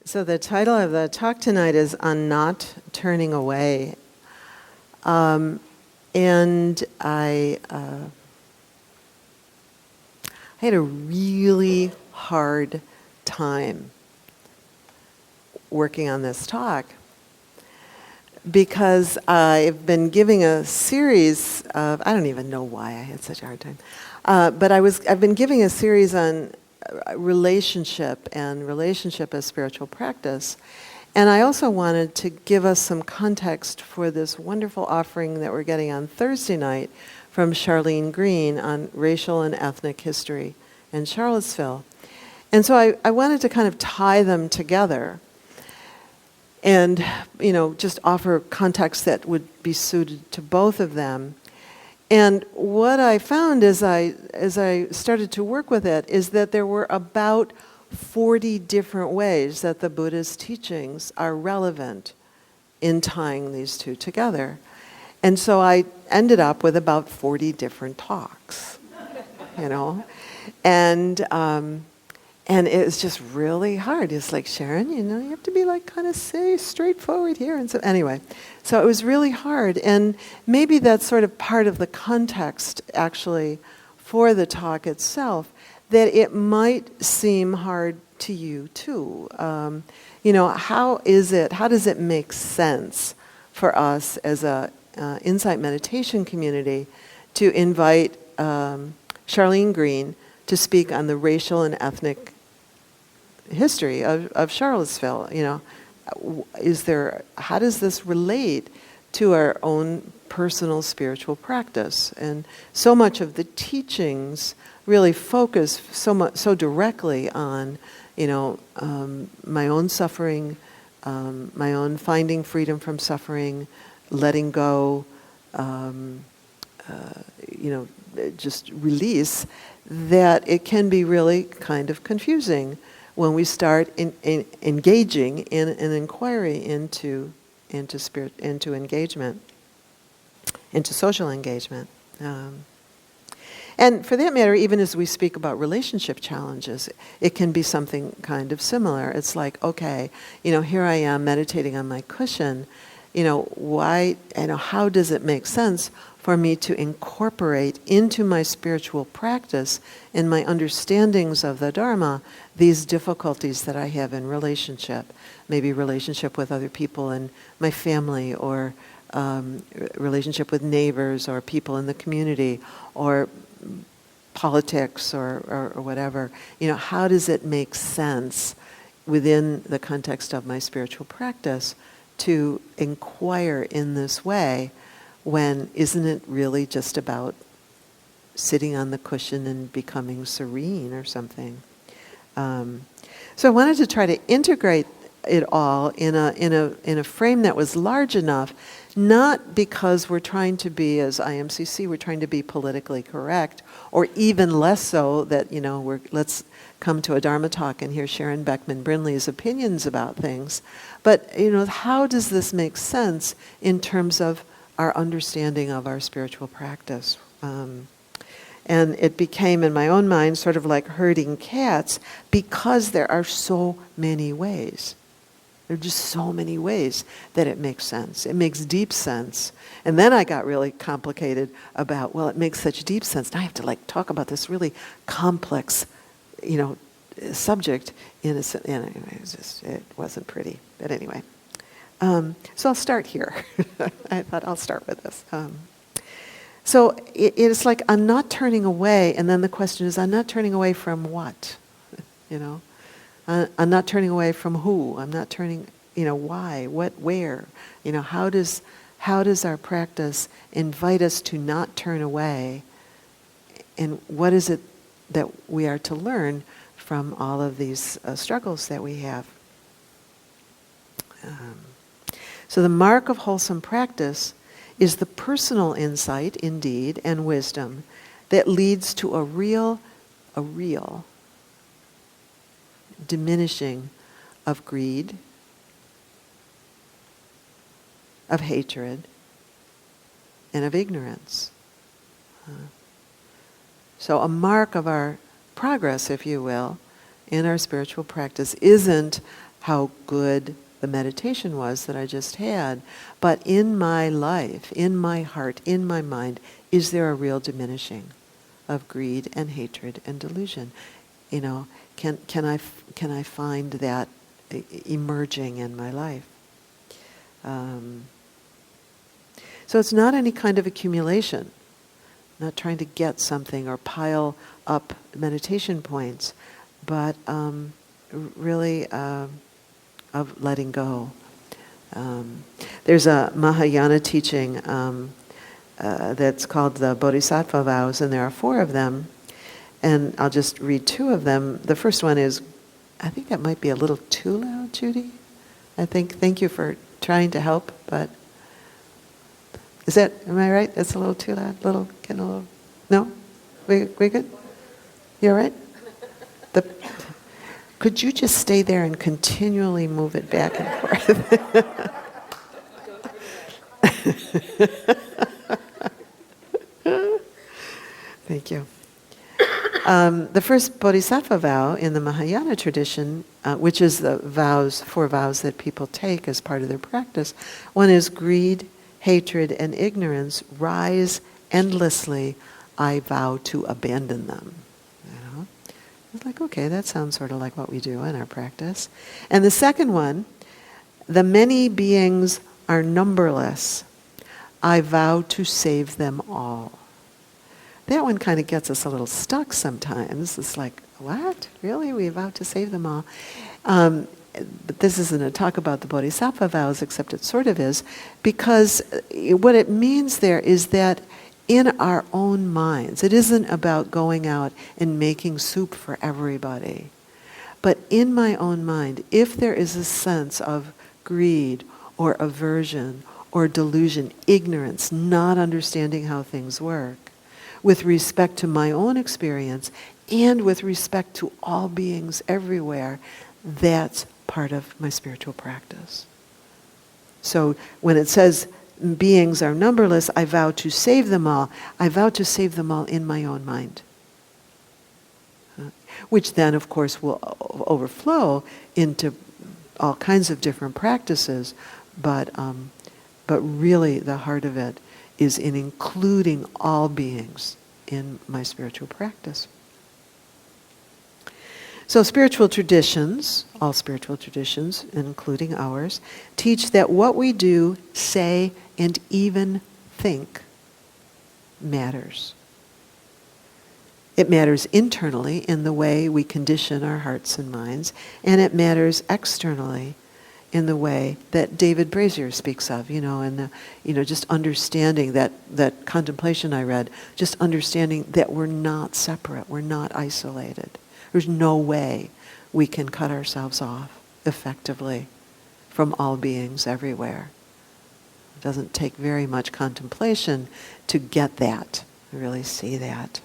So the title of the talk tonight is On Not Turning Away. And I had a really hard time working on this talk because I've been giving a series of, I don't even know why I had such a hard time, but I've been giving a series on relationship and relationship as spiritual practice. And I also wanted to give us some context for this wonderful offering that we're getting on Thursday night from Charlene Green on racial and ethnic history in Charlottesville. And so I wanted to kind of tie them together and, just offer context that would be suited to both of them. And what I found as I started to work with it is that there were about 40 different ways that the Buddha's teachings are relevant in tying these two together. And so I ended up with about 40 different talks, And it was just really hard. It's like, Sharon, you have to be like kind of straightforward here. And so anyway, so it was really hard. And maybe that's sort of part of the context, actually, for the talk itself, that it might seem hard to you, too. How does it make sense for us as a insight meditation community to invite Charlene Green to speak on the racial and ethnic history of Charlottesville? How does this relate to our own personal spiritual practice? And so much of the teachings really focus so directly on, my own suffering, my own finding freedom from suffering, letting go, just release, that it can be really kind of confusing when we start engaging in an inquiry into engagement, into social engagement. And for that matter, even as we speak about relationship challenges, it can be something kind of similar. It's like, okay, here I am meditating on my cushion. How does it make sense for me to incorporate into my spiritual practice and my understandings of the Dharma these difficulties that I have in relationship, maybe relationship with other people in my family, or relationship with neighbors or people in the community, or politics or whatever. How does it make sense within the context of my spiritual practice to inquire in this way, when isn't it really just about sitting on the cushion and becoming serene or something? So I wanted to try to integrate it all in a frame that was large enough, not because we're trying to be, as IMCC, we're trying to be politically correct, or even less so that, let's come to a Dharma talk and hear Sharon Beckman-Brindley's opinions about things. But, how does this make sense in terms of our understanding of our spiritual practice? And it became, in my own mind, sort of like herding cats, because there are so many ways. There are just so many ways that it makes sense. It makes deep sense. And then I got really complicated about, it makes such deep sense. Now I have to talk about this really complex, subject it wasn't pretty. But anyway. So I'll start here. I thought I'll start with this. So it's like, I'm not turning away, and then the question is, I'm not turning away from what? I'm not turning away from who? I'm not turning, why? What? Where? How does our practice invite us to not turn away? And what is it that we are to learn from all of these struggles that we have? So the mark of wholesome practice is the personal insight, indeed, and wisdom that leads to a real diminishing of greed, of hatred, and of ignorance. So a mark of our progress, if you will, in our spiritual practice isn't how good the meditation was that I just had, but in my life, in my heart, in my mind, is there a real diminishing of greed and hatred and delusion? Can I find that emerging in my life? So it's not any kind of accumulation, not trying to get something or pile up meditation points, but really of letting go. There's a Mahayana teaching that's called the Bodhisattva vows, and there are 4 of them, and I'll just read 2 of them. The first one is, I think that might be a little too loud, Judy. Thank you for trying to help, but am I right? It's a little too loud? No? We good? You all right? Could you just stay there and continually move it back and forth? Thank you. The first Bodhisattva vow in the Mahayana tradition, which is the 4 vows that people take as part of their practice, one is greed, hatred, and ignorance rise endlessly. I vow to abandon them. It's like, okay, that sounds sort of like what we do in our practice. And the second one, the many beings are numberless. I vow to save them all. That one kind of gets us a little stuck sometimes. It's like, what? Really? We vow to save them all? But this isn't a talk about the Bodhisattva vows, except it sort of is, because what it means there is that in our own minds, it isn't about going out and making soup for everybody. But in my own mind, if there is a sense of greed or aversion or delusion, ignorance, not understanding how things work, with respect to my own experience and with respect to all beings everywhere, that's part of my spiritual practice. So when it says beings are numberless, I vow to save them all. I vow to save them all in my own mind. Which then, of course, will overflow into all kinds of different practices, but really the heart of it is in including all beings in my spiritual practice. So spiritual traditions, all spiritual traditions, including ours, teach that what we do, say, and even think matters. It matters internally in the way we condition our hearts and minds, and it matters externally in the way that David Brazier speaks of, and just understanding that contemplation I read, just understanding that we're not separate, we're not isolated. There's no way we can cut ourselves off effectively from all beings everywhere. It doesn't take very much contemplation to get that, to really see that.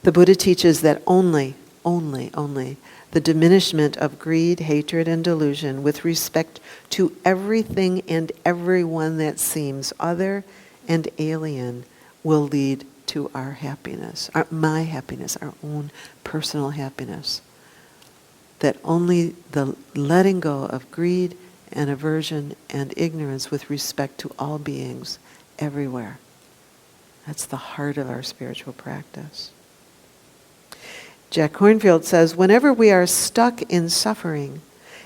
The Buddha teaches that only the diminishment of greed, hatred, and delusion with respect to everything and everyone that seems other and alien will lead to our happiness, my happiness, our own personal happiness. That only the letting go of greed and aversion and ignorance with respect to all beings everywhere. That's the heart of our spiritual practice. Jack Kornfield says, whenever we are stuck in suffering,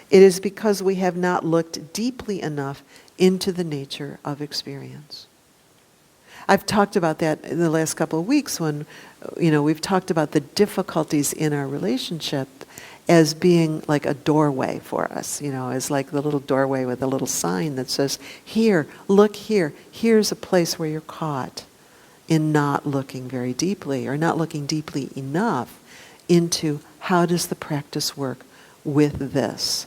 it is because we have not looked deeply enough into the nature of experience. I've talked about that in the last couple of weeks when, we've talked about the difficulties in our relationship as being like a doorway for us, as like the little doorway with a little sign that says, here, look here, here's a place where you're caught in not looking very deeply or not looking deeply enough into how does the practice work with this.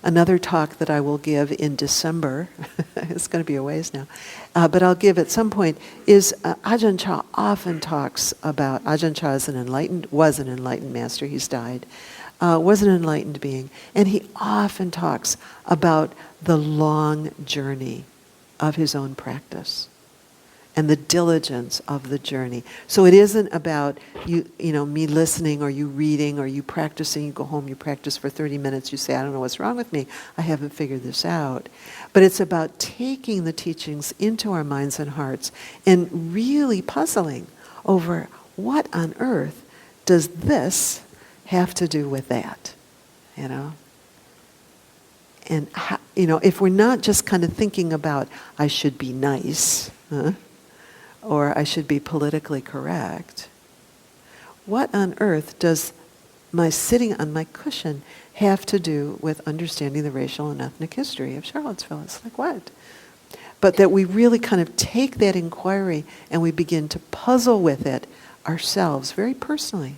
Another talk that I will give in December, it's going to be a ways now, but I'll give at some point, is Ajahn Chah often talks about, Ajahn Chah was an enlightened master, he's died, was an enlightened being, and he often talks about the long journey of his own practice and the diligence of the journey. So it isn't about me listening or you reading or you practicing. You go home, you practice for 30 minutes, you say, I don't know what's wrong with me. I haven't figured this out. But it's about taking the teachings into our minds and hearts and really puzzling over what on earth does this have to do with that, And how, if we're not just kind of thinking about I should be nice, or I should be politically correct, what on earth does my sitting on my cushion have to do with understanding the racial and ethnic history of Charlottesville? It's like, what? But that we really kind of take that inquiry and we begin to puzzle with it ourselves very personally.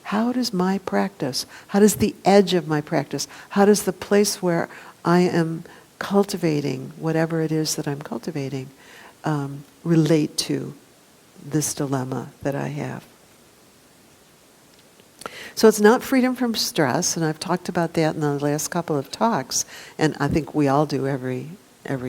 How does my practice, how does the edge of my practice, how does the place where I am cultivating whatever it is that I'm cultivating relate to this dilemma that I have? So it's not freedom from stress, and I've talked about that in the last couple of talks, and I think we all do every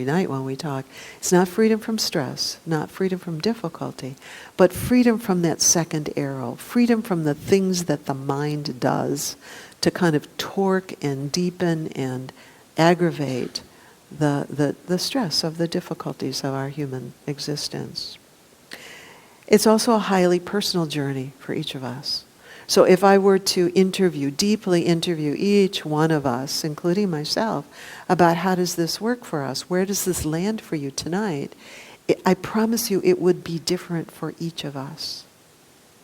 night when we talk. It's not freedom from stress, not freedom from difficulty, but freedom from that second arrow, freedom from the things that the mind does to kind of torque and deepen and aggravate the stress of the difficulties of our human existence. It's also a highly personal journey for each of us. So if I were to deeply interview each one of us, including myself, about how does this work for us, where does this land for you tonight, I promise you it would be different for each of us.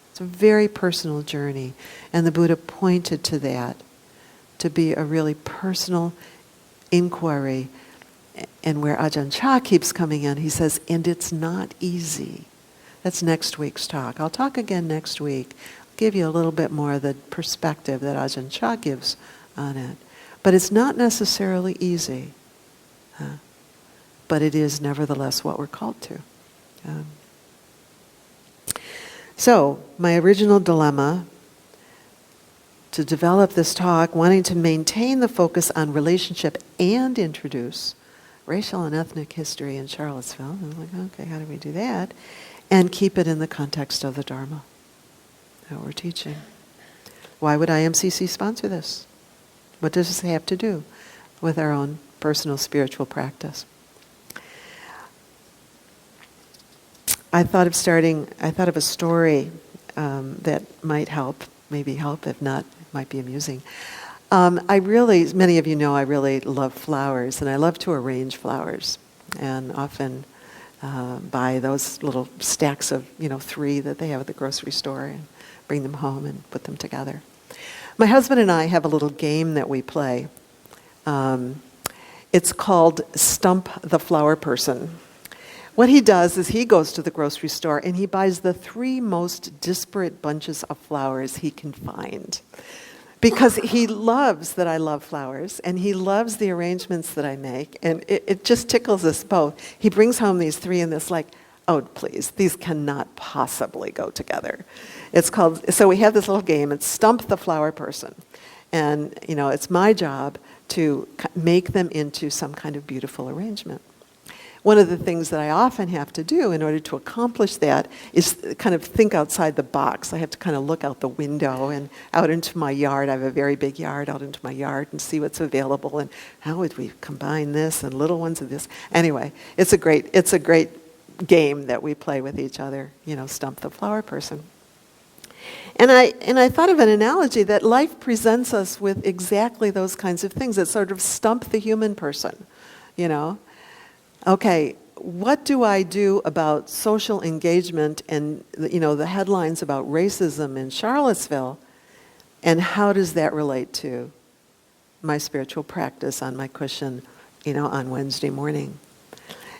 It's a very personal journey, and the Buddha pointed to that, to be a really personal inquiry. And where Ajahn Chah keeps coming in, he says, and it's not easy. That's next week's talk. I'll talk again next week. Give you a little bit more of the perspective that Ajahn Chah gives on it. But it's not necessarily easy. But it is nevertheless what we're called to. So, my original dilemma to develop this talk, wanting to maintain the focus on relationship and introduce racial and ethnic history in Charlottesville. I'm like, okay, how do we do that? And keep it in the context of the Dharma that we're teaching. Why would IMCC sponsor this? What does this have to do with our own personal spiritual practice? I thought of a story that might help, if not, it might be amusing. Many of you know I really love flowers, and I love to arrange flowers, and often buy those little stacks of, 3 that they have at the grocery store and bring them home and put them together. My husband and I have a little game that we play. It's called Stump the Flower Person. What he does is he goes to the grocery store and he buys the 3 most disparate bunches of flowers he can find. Because he loves that I love flowers, and he loves the arrangements that I make, and it just tickles us both. He brings home these 3 and it's like, oh, please, these cannot possibly go together. So we have this little game, it's Stump the Flower Person. And, it's my job to make them into some kind of beautiful arrangement. One of the things that I often have to do in order to accomplish that is kind of think outside the box. I have to kind of look out the window and out into my yard. I have a very big yard, out into my yard and see what's available and how would we combine this and little ones of this. Anyway, it's a great game that we play with each other, Stump the Flower Person. And I thought of an analogy that life presents us with exactly those kinds of things. It's sort of stump the human person, Okay, what do I do about social engagement and, the headlines about racism in Charlottesville, and how does that relate to my spiritual practice on my cushion, on Wednesday morning?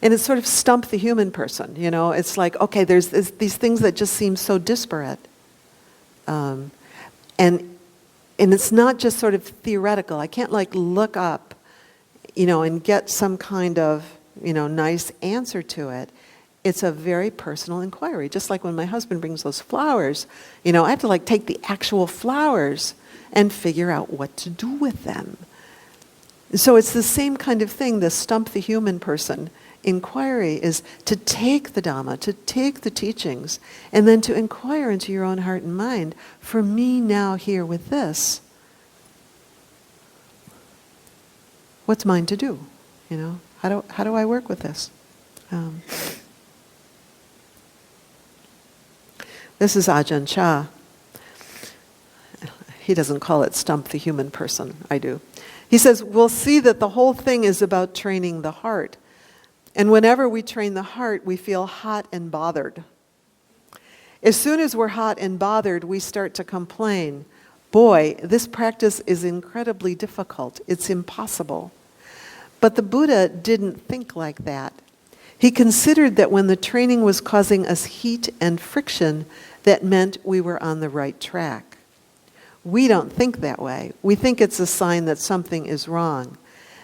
And it's sort of stump the human person, It's like, okay, there's these things that just seem so disparate. And it's not just sort of theoretical. I can't look up, and get some kind of, nice answer to it. It's a very personal inquiry. Just like when my husband brings those flowers, I have to take the actual flowers and figure out what to do with them. So it's the same kind of thing, the stump the human person inquiry is to take the Dhamma, to take the teachings, and then to inquire into your own heart and mind. For me now here with this, what's mine to do? How do I work with this? This is Ajahn Chah. He doesn't call it stump the human person. I do. He says, we'll see that the whole thing is about training the heart. And whenever we train the heart, we feel hot and bothered. As soon as we're hot and bothered, we start to complain. Boy, this practice is incredibly difficult. It's impossible. But the Buddha didn't think like that. He considered that when the training was causing us heat and friction, that meant we were on the right track. We don't think that way. We think it's a sign that something is wrong.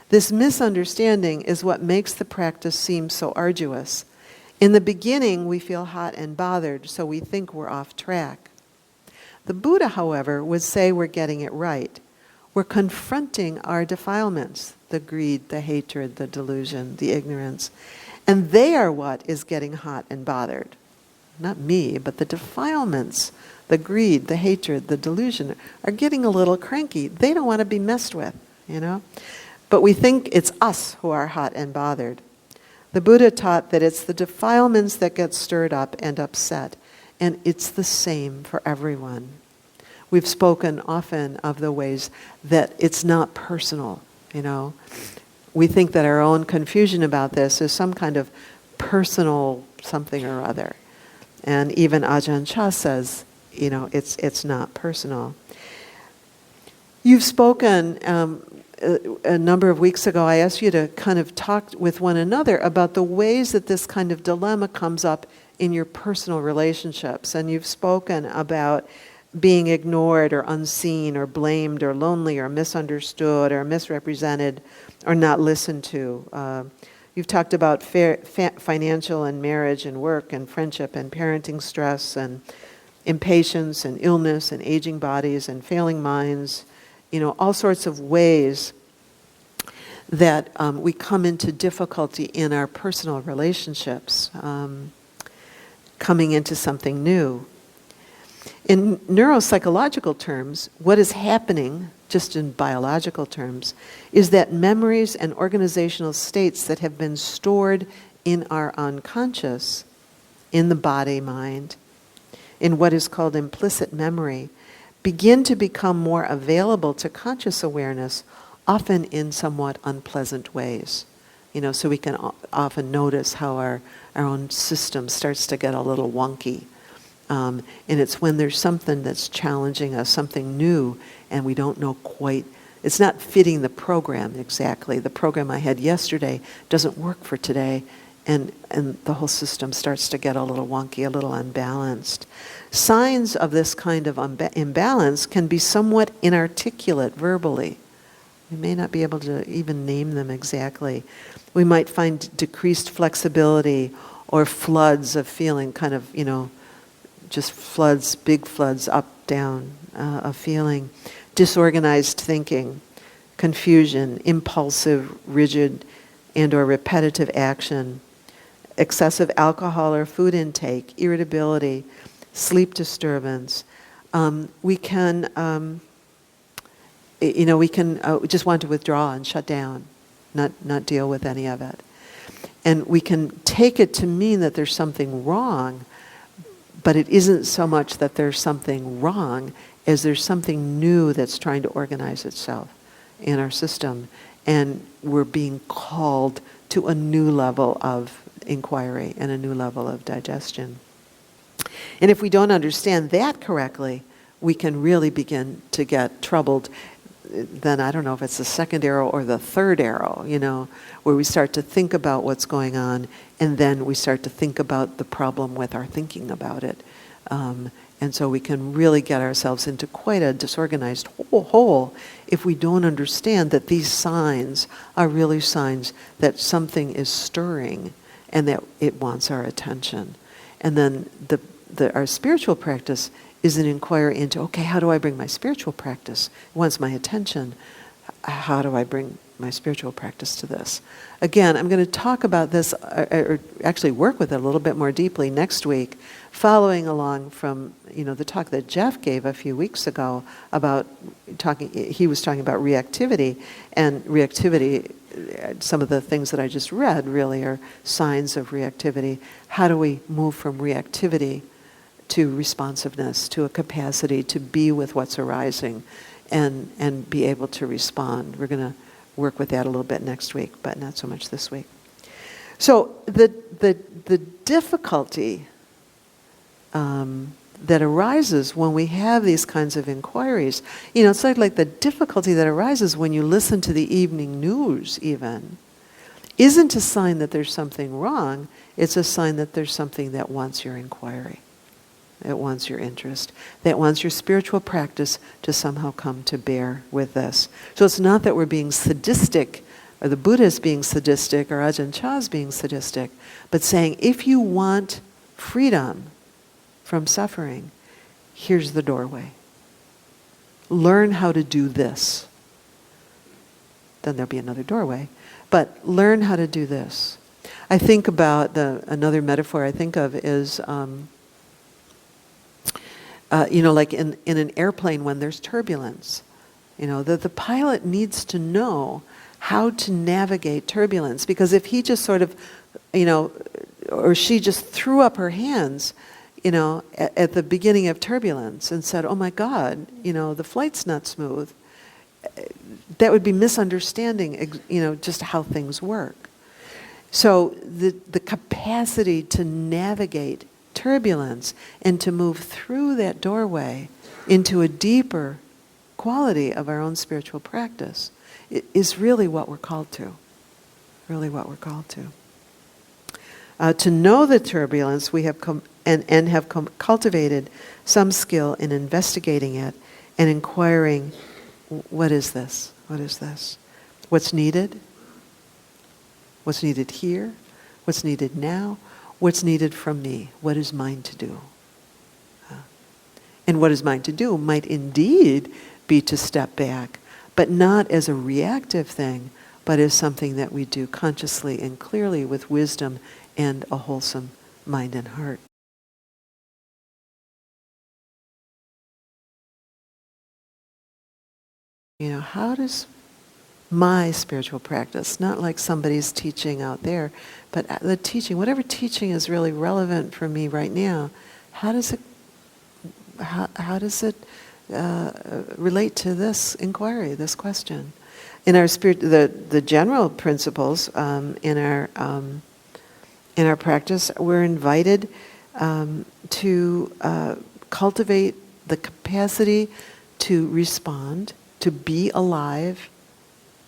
This misunderstanding is what makes the practice seem so arduous. In the beginning, we feel hot and bothered, so we think we're off track. The Buddha, however, would say we're getting it right. We're confronting our defilements, the greed, the hatred, the delusion, the ignorance, and they are what is getting hot and bothered. Not me, but the defilements, the greed, the hatred, the delusion are getting a little cranky. They don't want to be messed with, But we think it's us who are hot and bothered. The Buddha taught that it's the defilements that get stirred up and upset, and it's the same for everyone. We've spoken often of the ways that it's not personal, We think that our own confusion about this is some kind of personal something or other. And even Ajahn Chah says, it's not personal. You've spoken a number of weeks ago, I asked you to kind of talk with one another about the ways that this kind of dilemma comes up in your personal relationships. And you've spoken about being ignored or unseen or blamed or lonely or misunderstood or misrepresented or not listened to. You've talked about financial and marriage and work and friendship and parenting stress and impatience and illness and aging bodies and failing minds, all sorts of ways that we come into difficulty in our personal relationships, coming into something new. In neuropsychological terms, what is happening, just in biological terms, is that memories and organizational states that have been stored in our unconscious, in the body, mind, in what is called implicit memory, begin to become more available to conscious awareness, often in somewhat unpleasant ways. So we can often notice how our own system starts to get a little wonky. And it's when there's something that's challenging us, something new, and we don't know quite, it's not fitting the program exactly. The program I had yesterday doesn't work for today, and the whole system starts to get a little wonky, a little unbalanced. Signs of this kind of imbalance can be somewhat inarticulate verbally. We may not be able to even name them exactly. We might find decreased flexibility or floods of feeling, kind of, just floods, big floods, up, down, of feeling. Disorganized thinking, confusion, impulsive, rigid, and or repetitive action, excessive alcohol or food intake, irritability, sleep disturbance. We can just want to withdraw and shut down, not deal with any of it. And we can take it to mean that there's something wrong, but it isn't so much that there's something wrong as there's something new that's trying to organize itself in our system. And we're being called to a new level of inquiry and a new level of digestion. And if we don't understand that correctly, we can really begin to get troubled. Then I don't know if it's the second arrow or the third arrow, where we start to think about what's going on, and then we start to think about the problem with our thinking about it. And so we can really get ourselves into quite a disorganized hole if we don't understand that these signs are really signs that something is stirring and that it wants our attention. And then our spiritual practice is an inquiry into, okay, how do I bring my spiritual practice? It wants my attention. How do I bring my spiritual practice to this. Again, I'm going to talk about this, or actually work with it a little bit more deeply next week, following along from the talk that Jeff gave a few weeks ago about he was talking about reactivity, and reactivity, some of the things that I just read really are signs of reactivity. How do we move from reactivity to responsiveness, to a capacity to be with what's arising and be able to respond? We're going to work with that a little bit next week, but not so much this week. So the difficulty that arises when we have these kinds of inquiries, it's like the difficulty that arises when you listen to the evening news even, isn't a sign that there's something wrong. It's a sign that there's something that wants your inquiry. It wants your interest. That wants your spiritual practice to somehow come to bear with this. So it's not that we're being sadistic, or the Buddha is being sadistic, or Ajahn Chah's being sadistic, but saying, if you want freedom from suffering, here's the doorway. Learn how to do this. Then there'll be another doorway. But learn how to do this. I think about another metaphor I think of is, like in an airplane when there's turbulence. The pilot needs to know how to navigate turbulence, because if he just sort of, or she just threw up her hands, at the beginning of turbulence and said, oh my God, the flight's not smooth, that would be misunderstanding, just how things work. So the capacity to navigate turbulence and to move through that doorway into a deeper quality of our own spiritual practice is really what we're called to. Really what we're called to. To know the turbulence, we have cultivated some skill in investigating it and inquiring, what is this? What is this? What's needed? What's needed here? What's needed now? What's needed from me? What is mine to do? And what is mine to do might indeed be to step back, but not as a reactive thing, but as something that we do consciously and clearly with wisdom and a wholesome mind and heart. How does my spiritual practice, not like somebody's teaching out there, but the teaching, whatever teaching is really relevant for me right now, how does it relate to this inquiry, this question? In our spirit, the general principles in our practice, we're invited to cultivate the capacity to respond, to be alive.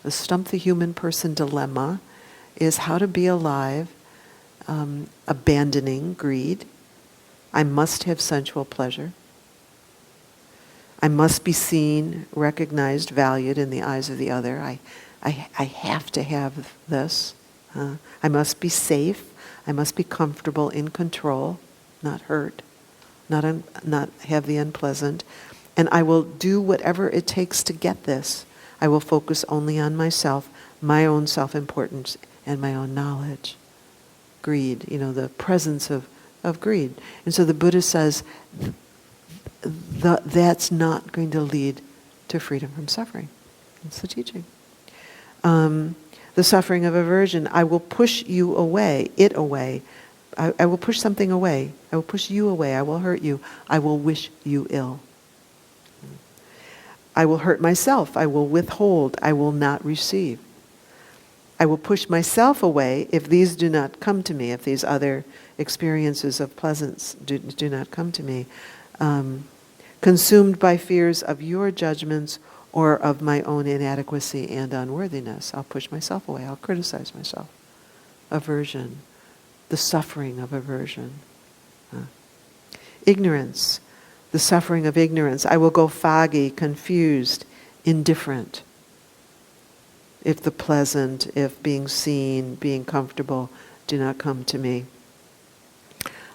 The stump the human person dilemma is how to be alive, abandoning greed. I must have sensual pleasure. I must be seen, recognized, valued in the eyes of the other. I have to have this. I must be safe. I must be comfortable, in control, not hurt, not have the unpleasant. And I will do whatever it takes to get this. I will focus only on myself, my own self-importance, and my own knowledge. Greed, the presence of greed. And so the Buddha says that's not going to lead to freedom from suffering. That's the teaching. The suffering of aversion, I will push you away, it away. I will push something away. I will push you away. I will hurt you. I will wish you ill. I will hurt myself. I will withhold. I will not receive. I will push myself away if these do not come to me, if these other experiences of pleasance do not come to me. Consumed by fears of your judgments or of my own inadequacy and unworthiness. I'll push myself away. I'll criticize myself. Aversion. The suffering of aversion. Ignorance. The suffering of ignorance. I will go foggy, confused, indifferent. If the pleasant, if being seen, being comfortable do not come to me.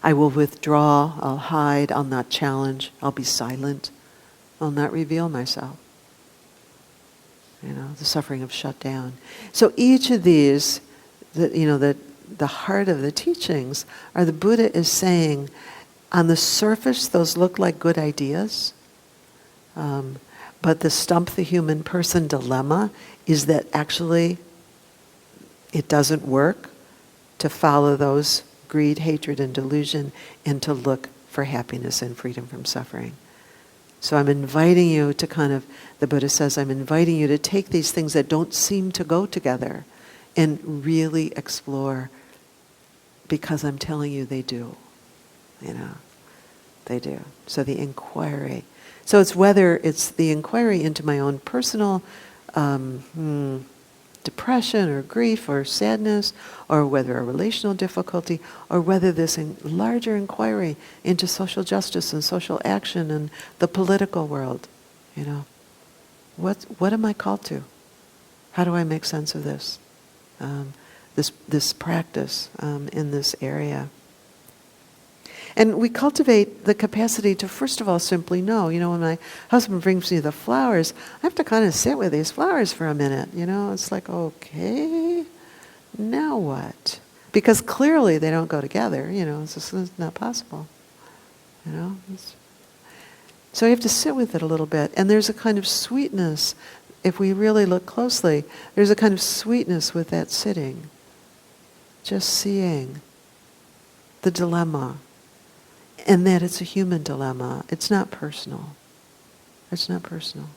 I will withdraw, I'll hide, I'll not challenge, I'll be silent, I'll not reveal myself. The suffering of shut down. So each of these, the heart of the teachings are the Buddha is saying, on the surface, those look like good ideas, but the stump the human person dilemma is that actually it doesn't work to follow those greed, hatred, and delusion and to look for happiness and freedom from suffering. So I'm inviting you to the Buddha says, I'm inviting you to take these things that don't seem to go together and really explore, because I'm telling you they do. They do. So the inquiry. So it's whether it's the inquiry into my own personal depression or grief or sadness, or whether a relational difficulty, or whether this larger inquiry into social justice and social action and the political world. What am I called to? How do I make sense of this? This practice in this area. And we cultivate the capacity to, first of all, simply know. When my husband brings me the flowers, I have to kind of sit with these flowers for a minute. It's like, okay, now what? Because clearly they don't go together. It's just not possible. So you have to sit with it a little bit. And there's a kind of sweetness, if we really look closely, there's a kind of sweetness with that sitting. Just seeing the dilemma. And that it's a human dilemma. It's not personal. It's not personal.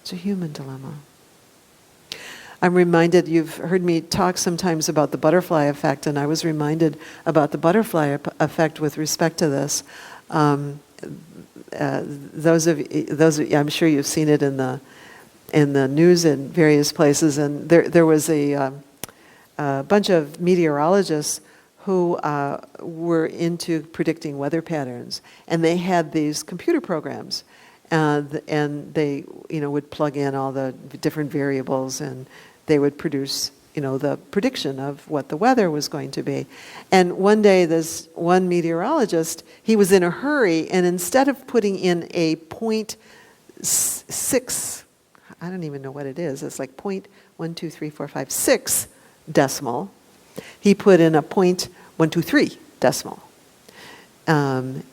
It's a human dilemma. I'm reminded, you've heard me talk sometimes about the butterfly effect, and I was reminded about the butterfly effect with respect to this. Those of you, I'm sure you've seen it in the news in various places, and there was a bunch of meteorologists who were into predicting weather patterns, and they had these computer programs, and they would plug in all the different variables, and they would produce the prediction of what the weather was going to be. And one day, this one meteorologist, he was in a hurry, and instead of putting in a 0.6, I don't even know what it is, it's like 0.12345 decimal, he put in a 0.123 decimal.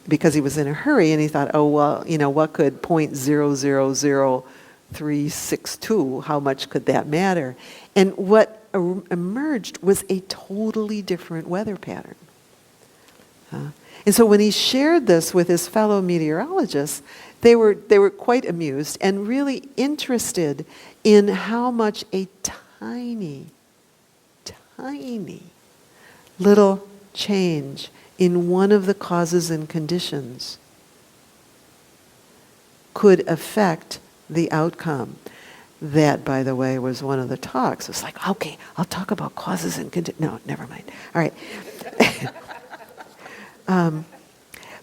Because he was in a hurry, and he thought, oh, well, what could 0.000362, how much could that matter? And what emerged was a totally different weather pattern. And so when he shared this with his fellow meteorologists, they were quite amused and really interested in how much a tiny little change in one of the causes and conditions could affect the outcome. That, by the way, was one of the talks. It's like, okay, I'll talk about causes and conditions. No, never mind. All right.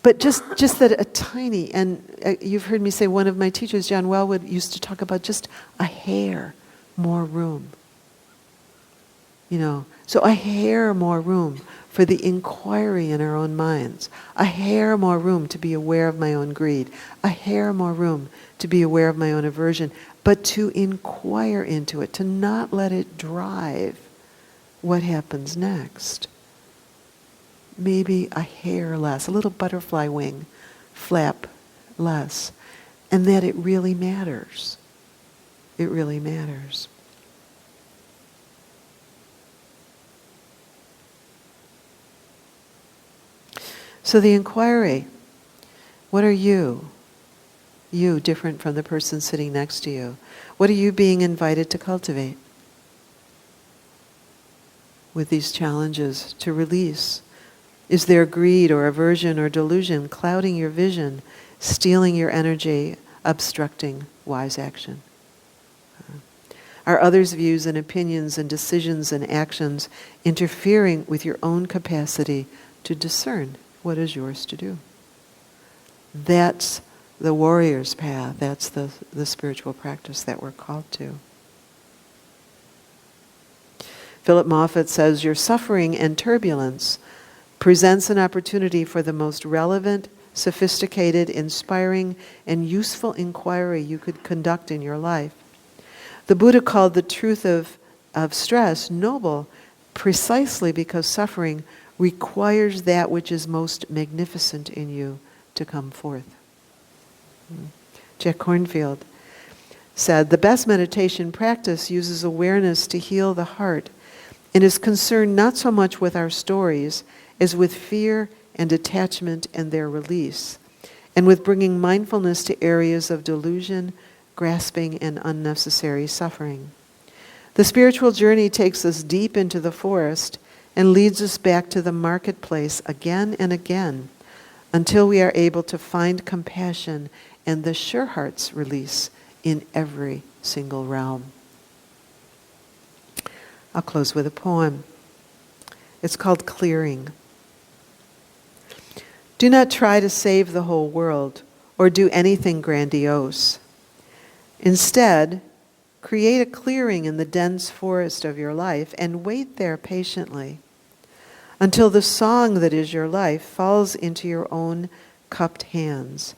But just that a tiny, and you've heard me say, one of my teachers, John Wellwood, used to talk about just a hair more room. So a hair more room for the inquiry in our own minds, a hair more room to be aware of my own greed, a hair more room to be aware of my own aversion, but to inquire into it, to not let it drive what happens next. Maybe a hair less, a little butterfly wing flap less, and that it really matters. It really matters. So the inquiry, what are you? You different from the person sitting next to you. What are you being invited to cultivate with these challenges to release? Is there greed or aversion or delusion clouding your vision, stealing your energy, obstructing wise action? Are others' views and opinions and decisions and actions interfering with your own capacity to discern what is yours to do? That's the warrior's path. That's the spiritual practice that we're called to. Philip Moffat says, your suffering and turbulence presents an opportunity for the most relevant, sophisticated, inspiring, and useful inquiry you could conduct in your life. The Buddha called the truth of stress noble precisely because suffering requires that which is most magnificent in you to come forth. Jack Kornfield said, the best meditation practice uses awareness to heal the heart and is concerned not so much with our stories as with fear and attachment and their release, and with bringing mindfulness to areas of delusion, grasping, and unnecessary suffering. The spiritual journey takes us deep into the forest and leads us back to the marketplace again and again until we are able to find compassion and the sure heart's release in every single realm. I'll close with a poem. It's called Clearing. Do not try to save the whole world or do anything grandiose. Instead, create a clearing in the dense forest of your life and wait there patiently until the song that is your life falls into your own cupped hands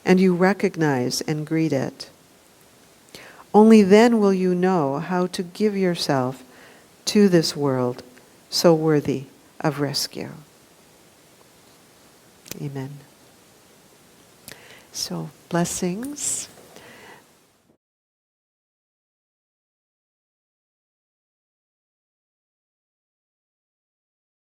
and you recognize and greet it. Only then will you know how to give yourself to this world so worthy of rescue. Amen. So, blessings.